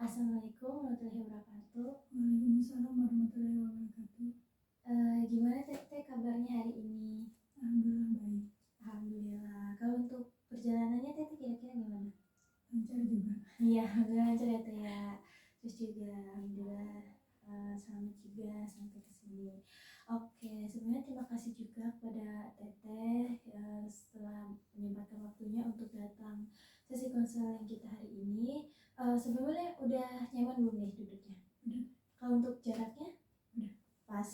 Assalamualaikum warahmatullahi wabarakatuh. Waalaikumsalam warahmatullahi wabarakatuh. Gimana Teteh kabarnya hari ini? Alhamdulillah baik, Alhamdulillah. Kalau untuk perjalanannya Teteh kira-kira gimana? lancar juga. Iya, alhamdulillah lancar ya Teh ya. Terus juga alhamdulillah selamat juga sampai ke sini. Oke, sebenarnya terima kasih juga kepada Teteh setelah menyempatkan waktunya untuk datang sesi konseling kita hari ini. Sebelumnya udah nyaman belum nih duduknya? Udah. Kalau untuk jaraknya? Udah. Pas.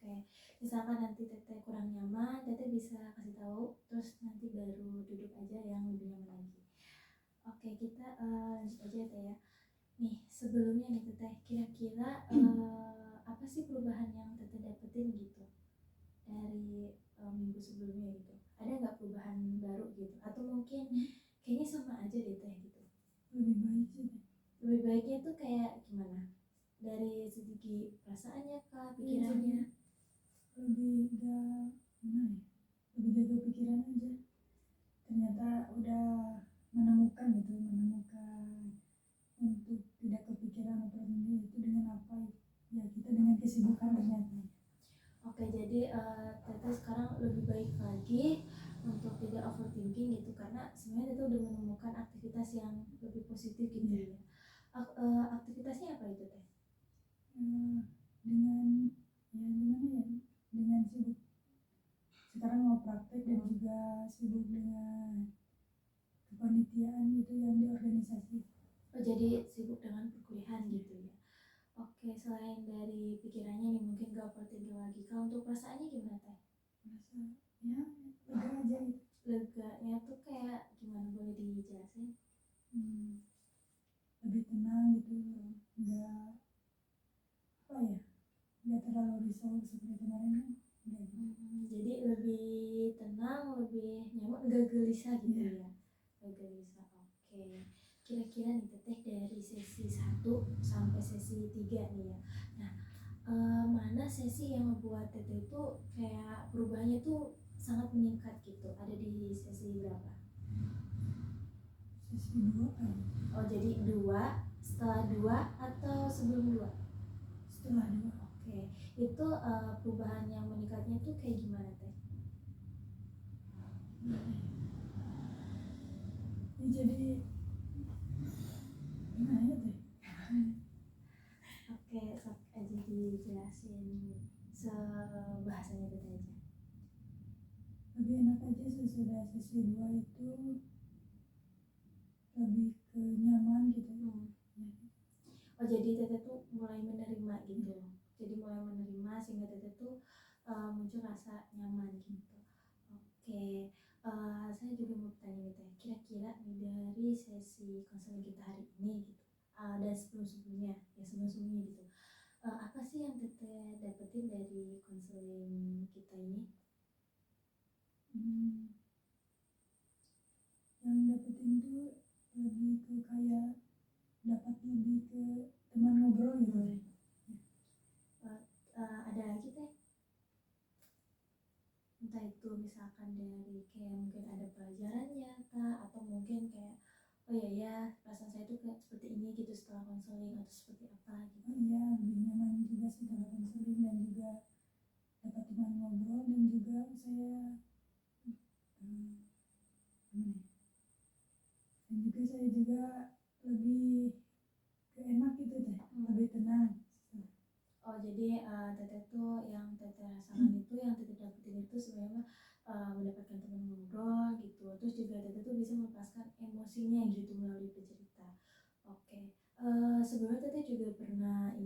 Oke, misalkan nanti Teteh kurang nyaman, Teteh bisa kasih tahu, terus nanti baru duduk aja yang lebih nyaman lagi. Oke, kita lanjut aja ya Teh ya. Nih, sebelumnya nih Teteh, kira-kira apa sih perubahan yang Teteh dapetin gitu dari minggu sebelumnya gitu? Ada nggak perubahan baru gitu? Atau mungkin kayaknya sama aja deh Teh gitu? Lebih baik sih. Lebih baiknya tuh kayak gimana? Dari segi perasaannya kah, pikirannya? Lebih gak gimana ya? Lebih jaga pikiran aja. Ternyata udah menemukan untuk tidak kepikiran overthinking itu dengan apa ya, kita dengan kesibukan ternyata. Oke, jadi Teteh sekarang lebih baik lagi untuk tidak overthinking gitu, karena sebenarnya Teteh udah menemukan aktivitas yang lebih positif gitu ya. Aktivitasnya apa itu Teh? Dengan ya gimana ya, dengan sibuk sekarang mau praktek dan juga sibuk dengan kepanitiaan itu yang di organisasi. Oh, jadi sibuk dengan perkuliahan gitu ya. Oke, selain dari pikirannya nih mungkin gak overthinking lagi. Kalau untuk perasaannya gimana Teh? Merasa ya lega aja gitu. Leganya tuh kayak gimana, boleh dijelasin? Lebih tenang gitu, nggak apa ya, nggak terlalu risau seperti kemarin kan. Jadi lebih tenang, lebih nyaman, gak gelisah gitu ya. Gak gelisah. Oke. Kira-kira nih Teteh dari sesi 1 sampai sesi 3 nih ya. Nah, mana sesi yang membuat Teteh itu kayak perubahannya tuh sangat meningkat gitu? Ada di sesi berapa? Sesi 2 kan. Oh, jadi 2, setelah 2 atau sebelum 2? Setelah 2. Oke. Itu perubahan yang meningkatnya tuh kayak gimana Teh? Ya, jadi gimana ya Teh? Oke, sok aja dijelasin sebahasanya Teteh aja. Lebih enak aja sesudah sesi 2 itu, lebih ke nyaman gitu. Oh, jadi Teteh tuh mulai menerima gitu. Jadi mulai menerima sehingga Teteh tuh muncul rasa nyaman gitu. Oke, saya juga mau bertanya nih Teh, kira-kira nih dari sesi konseling kita hari ini gitu, dan sebelum-sebelumnya gitu, apa sih yang Teteh dapetin dari konseling kita ini? Yang dapetin tuh lebih ke kayak dapat lebih ke teman ngobrol gitu. Ada lagi Teh? Entah itu misalkan dari kayak mungkin ada pelajarannya kah, atau mungkin kayak oh ya perasaan saya tuh kayak seperti ini gitu setelah konseling, atau seperti apa gitu. Iya, lebih nyaman juga setelah konseling dan juga dapat teman ngobrol, dan juga saya lebih enak gitu Teh, lebih tenang. Oh, jadi Teteh tuh yang Teteh rasakan itu, yang Teteh dapetin itu sebenarnya mendapatkan teman ngobrol gitu. Terus juga Teteh tuh bisa melepaskan emosinya gitu melalui bercerita. Oke. Sebelumnya Teteh juga pernah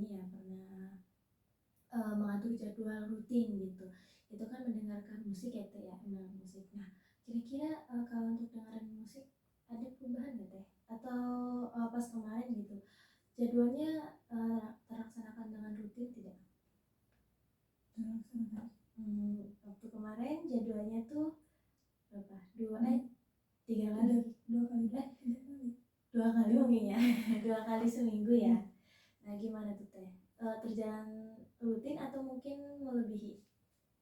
mengatur jadwal rutin gitu. Itu kan mendengarkan musik ya Teh ya, mendengarkan musik. Nah, kira-kira kalau untuk dengerin musik ada perubahan nggak Teh? Atau pas kemarin gitu jadwalnya terlaksanakan dengan rutin tidak? Terlaksana. Waktu kemarin jadwalnya tuh berapa? 3 kali? 2 kali mungkin ya. 2 kali seminggu ya. Nah, gimana tuh Teh? Terjalan rutin atau mungkin melebihi?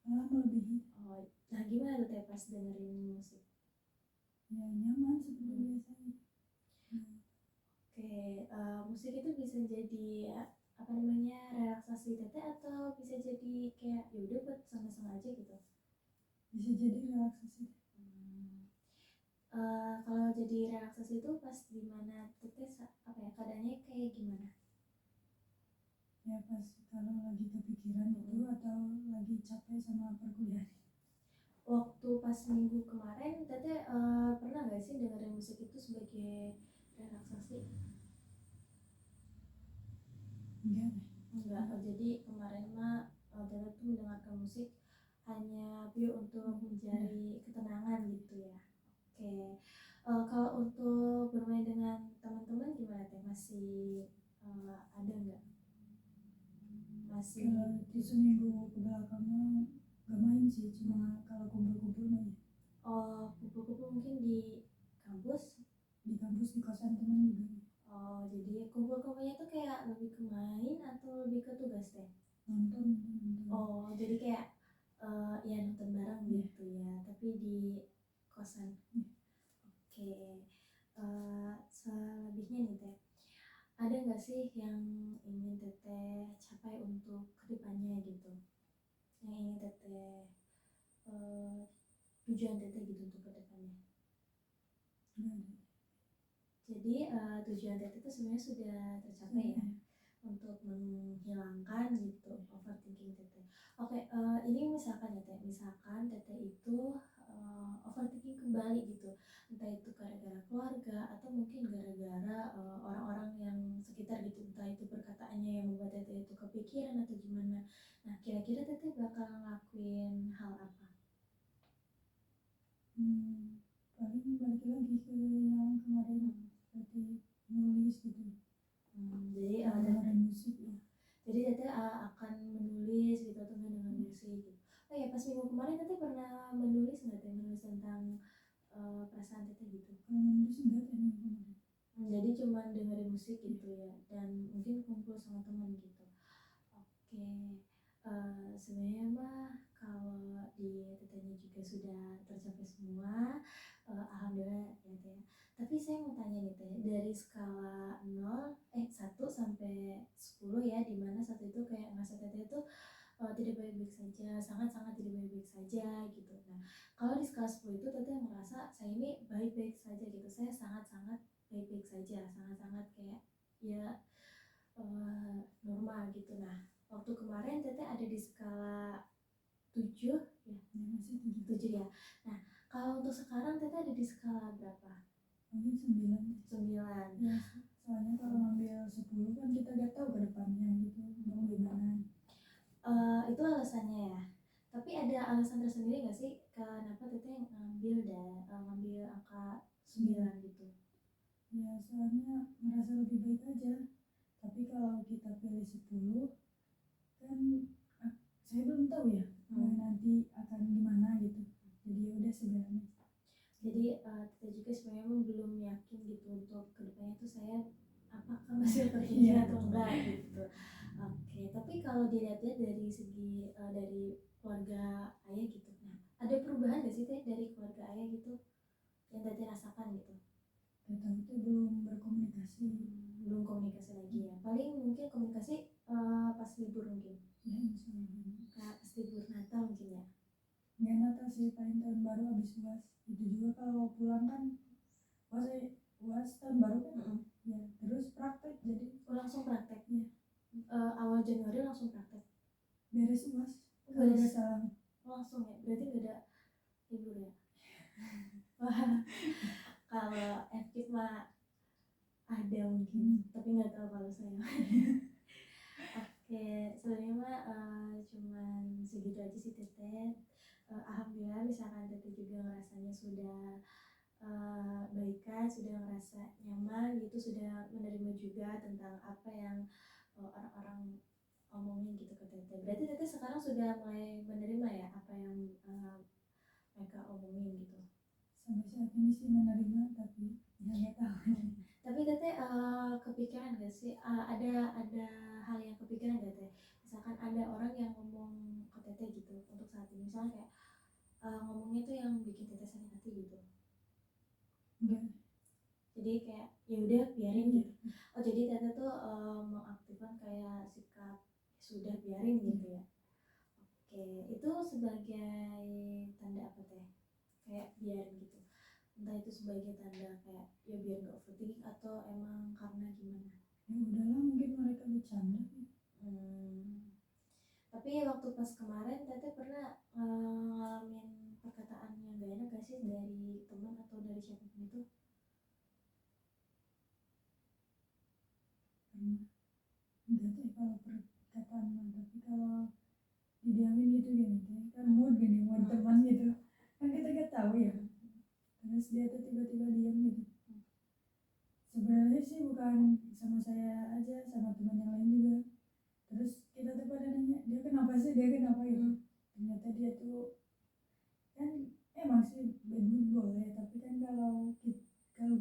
Melebihi. Oh, nah gimana tuh Teh pas dengerin musik? Ya nyaman seperti biasanya. Oke, Musik itu bisa jadi apa namanya relaksasi teteh atau bisa jadi kayak yaudah buat seneng-seneng aja gitu. Bisa jadi relaksasi. Hmm. Kalau jadi relaksasi itu pas dimana teteh apa ya keadaannya kayak gimana? Ya pas kalau lagi kepikiran itu atau lagi capek sama perkuliahan. Waktu pas minggu kemarin teteh pernah nggak sih dengerin musik itu sebagai relaksasi? Enggak. Jadi kemarin mah teteh tuh mendengarkan musik hanya pure untuk mencari ketenangan gitu ya. Kalau untuk bermain dengan teman-teman gimana teh? Masih ada nggak? Masih Kalau di seminggu kebelakangnya gak main sih, cuma kalau kumpul-kumpul main. kumpul-kumpul mungkin di kampus? Di kampus, di kosan teman juga. Jadi kumpul-kumpulnya tuh kayak lebih ke main atau lebih ke tugas teh? Nonton. Jadi kayak ya nonton bareng gitu ya, tapi di kosan. Selebihnya nih teh, ada nggak sih yang ingin teteh capai untuk kedepannya gitu? Yang ingin teteh tujuan teteh gitu untuk kedepannya? Jadi tujuan teteh itu sebenarnya sudah tercapai ya, untuk menghilangkan gitu overthinking teteh. Ini misalkan ya teh, misalkan teteh itu overthinking kembali gitu, entah itu gara-gara keluarga atau mungkin gara-gara orang-orang yang sekitar gitu, entah itu perkataannya yang membuat teteh itu kepikiran atau gimana. Nah kira-kira teteh bakal ngelakuin hal apa? Paling balik lagi ke yang kemarin, seperti nulis gitu. Jadi dengerin musik ya. Jadi teteh akan menulis gitu atau mendengar musik gitu. Oh ya, pas minggu kemarin teteh pernah menulis nggak teh? Menulis tentang perasaan teteh gitu? Menulis enggak teh minggu kemarin. Jadi cuma dengerin musik gitu ya, dan mungkin kumpul sama teman gitu. Sebenarnya mah kalau di tetehnya juga sudah tercapai semua, alhamdulillah ya teh. Tapi saya mau tanya nih teh, dari skala 1 sampai 10 ya, dimana 1 itu kayak ngerasa teteh itu tidak baik-baik saja, sangat-sangat tidak baik-baik saja gitu. Nah, kalau di skala 10 itu teteh merasa saya ini baik-baik saja gitu, saya sangat-sangat baik-baik saja, sangat-sangat kayak ya normal gitu. Nah, waktu kemarin teteh ada di skala 7 ya, masih 7 ya. Nah, kalau untuk sekarang teteh ada di skala berapa? Mungkin 9. Ya, soalnya kalau ngambil 10 kan kita gak tahu ke depannya gitu mau gimana. Itu alasannya ya. Tapi ada alasan tersendiri nggak sih kenapa teteh ngambil angka 9 gitu? Ya soalnya merasa lebih baik aja. Tapi kalau kita pilih 10 kan saya belum tahu ya nanti akan gimana gitu. Jadi ya udah 9. Jadi teteh juga sebenarnya belum yakin gitu untuk kedepannya tuh saya apakah masih terhijrah atau enggak gitu. Tapi kalau dilihat-lihat dari segi dari keluarga ayah gitu, nah ada perubahan nggak sih teh dari keluarga ayah gitu yang teteh rasakan gitu? Kita belum berkomunikasi. Belum komunikasi lagi ya. Paling mungkin komunikasi pas libur mungkin. Ya insyaallah. Pas libur Natal mungkin ya. Nggak Natal sih, paling tahun baru habis UAS. Itu juga kalau pulang kan UAS tahun baru kan. Ya terus praktek, jadi langsung praktek ya. Awal Januari langsung praktek. Beres UAS. Langsung ya. Berarti nggak ada libur ya. Wah, kalau FKIP mah ada mungkin, tapi nggak tahu kalau saya. Sebenarnya mah cuman segitu aja sih teteh. Alhamdulillah misalkan teteh juga ngerasanya sudah baikan, sudah ngerasa nyaman gitu, sudah menerima juga tentang apa yang orang-orang omongin gitu ke teteh. Berarti teteh sekarang sudah mulai menerima ya apa yang mereka omongin gitu? Sampai saat ini sih menerima, tapi ya nggak tahu. Tapi teteh kepikiran gak sih ada hal yang kepikiran gak teh? Misalkan ada orang yang ngomong ke teteh gitu untuk saat ini, misalnya kayak ngomongnya tuh yang bikin teteh sakit hati gitu. Enggak. Jadi kayak ya udah biarin Iya. gitu. Oh jadi Tete tuh mengaktifkan kayak sikap sudah biarin gitu ya. Oke, itu sebagai tanda apa teh? Kayak biarin gitu. Entah itu sebagai tanda kayak ya biar nggak overthinking atau emang karena gimana? Ya udahlah, mungkin mereka bercanda. Hmm. Tapi waktu pas kemarin Tete pernah ngalamin perkataan yang gak enak gak sih dari teman atau dari siapapun itu? Pernah. Enggak tuh kalau perkataan mah, tapi kalau didiamin gitu gini tuh kan mood gini, mood teman gitu kan, kita gak tahu ya. Terus dia tuh tiba-tiba diam gitu. Sebenarnya sih bukan sama saya aja, sama teman yang lain juga. Terus kita tuh pada nanya, dia kenapa sih, dia kenapa gitu. Ternyata dia tuh kan emang sih bad mood boleh, tapi kan kalau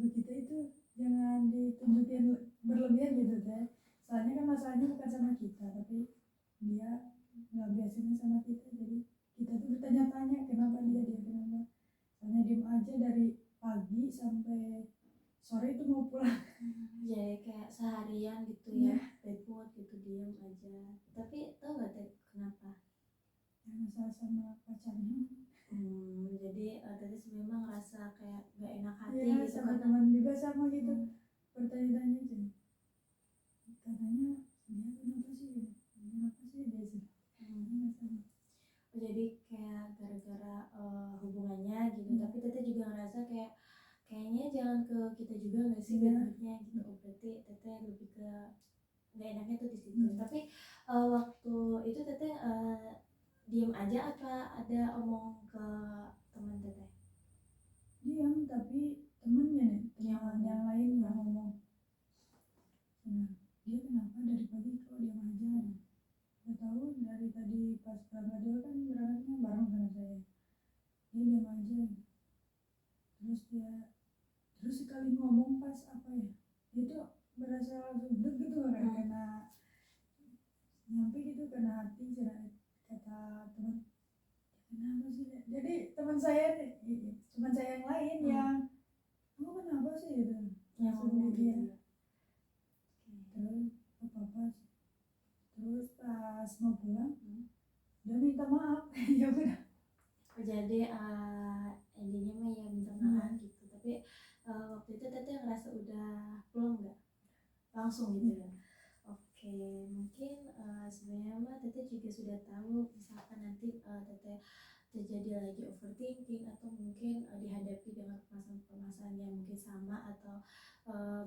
begitu itu jangan ditunjukin berlebihan gitu teh. Soalnya kan masalahnya bukan sama kita, tapi dia nggak biasanya sama kita, jadi kita tuh bertanya-tanya kenapa dia kenapa. Soalnya diem aja dari pagi sampai sore itu mau pulang. Jadi kayak seharian gitu Iya. ya, bad mood gitu, diem aja. Tapi tau gak teh kenapa? Ya, masalah sama pacarnya. Jadi tadi sebenarnya ngerasa kayak gak enak hati Iya, gitu sama karena teman juga sama gitu. Bertanya-tanya aja. Katanya dia kenapa sih dia sih. Iya, sama. jadi kayak gara-gara hubungannya gitu. Iya. Tapi Tete juga ngerasa kayak kayaknya jangan ke kita juga gak sih Iya. bad moodnya gitu. Oh, berarti Tete lebih ke gak enaknya tuh di situ. Iya. Tapi waktu itu Tete diem aja apa ada omong ke teman Tete? Diam, tapi temennya nih, teman yang lain yang ngomong. Nah, dia kenapa dari pagi kok diam aja. Gak tahu, dari tadi pas berangkat dia kan berangkatnya bareng sama saya. Dia diam aja. Terus sekali ngomong pas apa ya, dia tuh berasa langsung deg gitu kayak kena nyampe gitu, kena hati cerah. Kata teman, kenapa sih, jadi teman saya yang lain yang kamu kenapa sih gitu, Yang langsung ngomong dia. gitu ya. Terus apa sih, terus pas mau pulang dia minta maaf. Ya udah. Jadi endingnya mah ya minta maaf gitu. Tapi waktu itu Tete ngerasa udah pulang nggak? Langsung gitu ya. Oke, mungkin sebenarnya mah Tete juga sudah tahu misalkan nanti Tete terjadi lagi overthinking atau mungkin dihadapi dengan permasalahan-permasalahan yang mungkin sama atau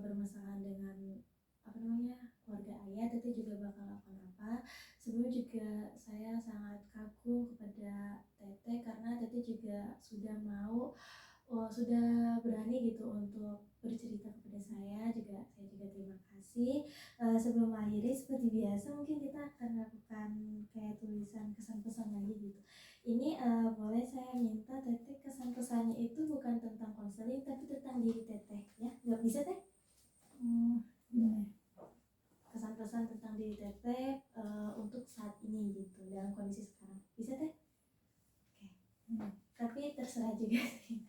bermasalah dengan apa namanya keluarga ayah, Tete juga bakal lakukan apa. Sebelumnya juga saya sangat kagum kepada Tete karena Tete juga sudah mau sudah berani gitu untuk bercerita kepada saya juga. Saya juga terima kasih. Sebelum akhiri seperti biasa mungkin kita akan lakukan kayak tulisan kesan pesan lagi gitu. Ini boleh saya minta Teteh kesan pesannya itu bukan tentang konseling tapi tentang diri Teteh ya, nggak bisa Teh? Gimana? Kesan pesan tentang diri Teteh untuk saat ini gitu dalam kondisi sekarang bisa Teh? Oke. Tapi terserah juga sih.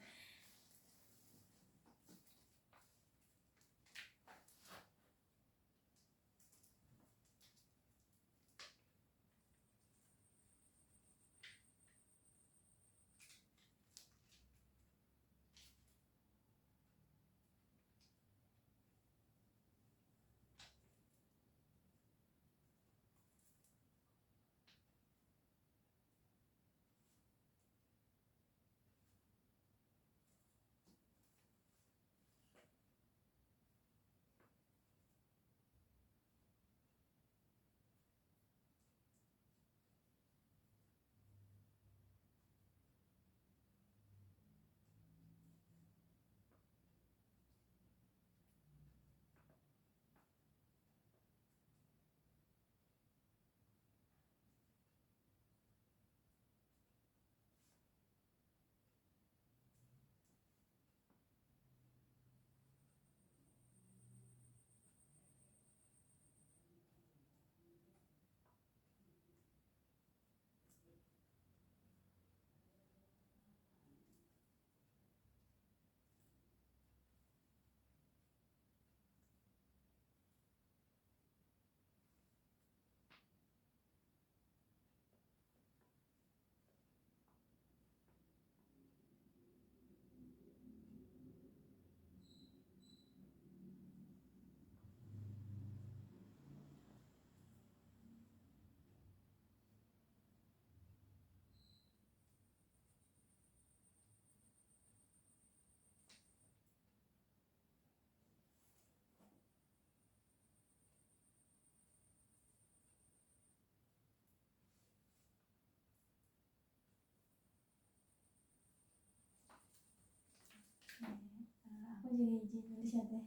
juga izin nulis ya teh.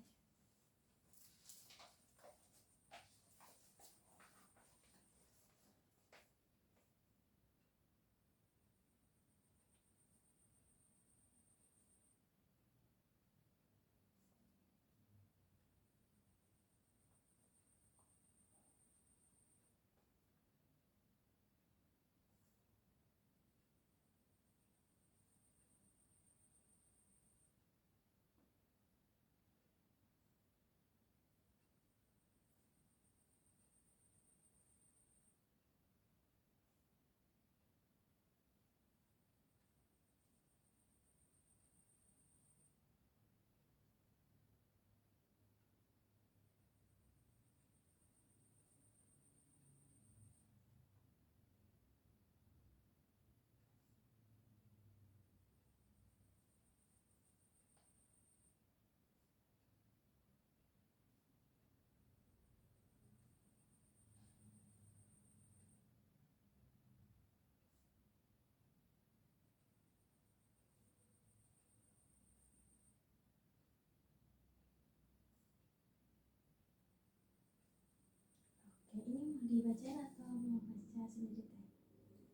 Oke, ini mau dibacain atau mau baca sendiri teh?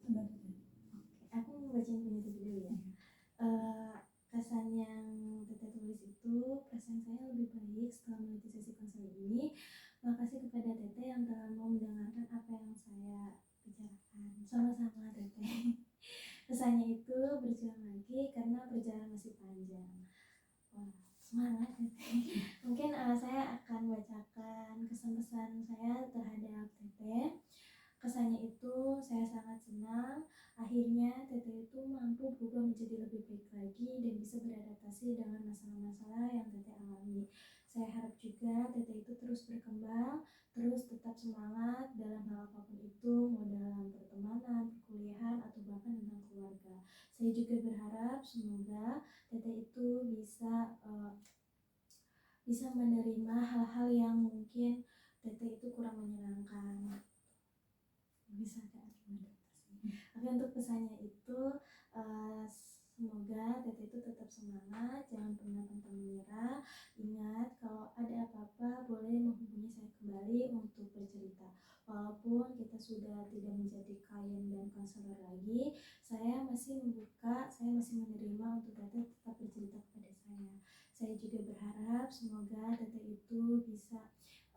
Sebentar teh. Oke, aku mau bacain punya teh dulu ya. Kesan yang Teteh tulis itu, perasaan saya lebih baik setelah mengikuti sesi konseling ini. Makasih kepada Teteh yang telah mau mendengarkan apa yang saya bicarakan. Sama-sama Teteh. Kesannya itu berjuang lagi karena perjalanan masih panjang. Wah, semangat Teteh. Mungkin saya akan bacakan kesan-kesan saya terhadap Teteh. Kesannya itu saya sangat senang. Akhirnya Teteh itu mampu berubah menjadi lebih baik lagi dan bisa beradaptasi dengan masalah-masalah yang Teteh alami. Saya harap juga Teteh itu terus berkembang, terus tetap semangat dalam hal apapun itu, mau dalam pertemanan, perkuliahan, atau bahkan tentang keluarga. Saya juga berharap semoga Teteh itu bisa menerima hal-hal yang mungkin Teteh itu kurang menyenangkan. Bisa kan? Oke, untuk pesannya itu semoga Teteh itu tetap semangat, jangan pernah pantang menyerah. Ingat, kalau ada apa-apa boleh menghubungi saya kembali untuk bercerita. Walaupun kita sudah tidak menjadi klien dan konselor lagi, saya masih membuka, saya masih menerima untuk Teteh tetap bercerita kepada saya. Saya juga berharap semoga Teteh itu bisa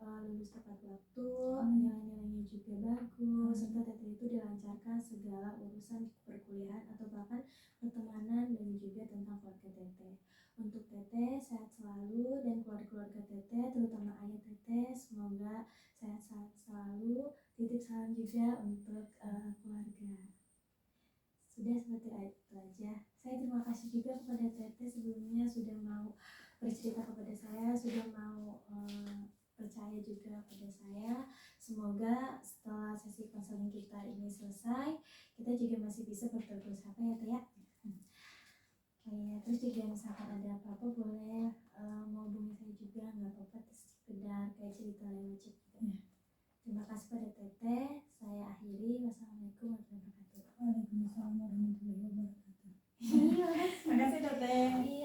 lulus tepat waktu, nilai-nilainya juga bagus, serta Teteh itu dilancarkan segala urusan perkuliahan atau bahkan pertemanan dan juga tentang keluarga Teteh. Untuk Teteh sehat selalu dan keluarga Teteh, terutama ayah Teteh, semoga sehat selalu. Titip salam juga untuk keluarga. Sudah seperti itu aja. Saya terima kasih juga kepada Teteh sebelumnya sudah mau bercerita kepada saya, sudah mau percaya juga pada saya. Semoga setelah sesi konseling kita ini selesai, kita juga masih bisa berterus apa ya Teh ya. Terus juga misalkan ada apa-apa boleh mau hubungi saya juga, nggak apa-apa, sekedar kayak cerita lewat chat juga. Terima kasih pada Teteh. Saya akhiri. Wassalamualaikum warahmatullahi wabarakatuh. Waalaikumsalam warahmatullahi wabarakatuh. Iya, Makasih Teteh. iya.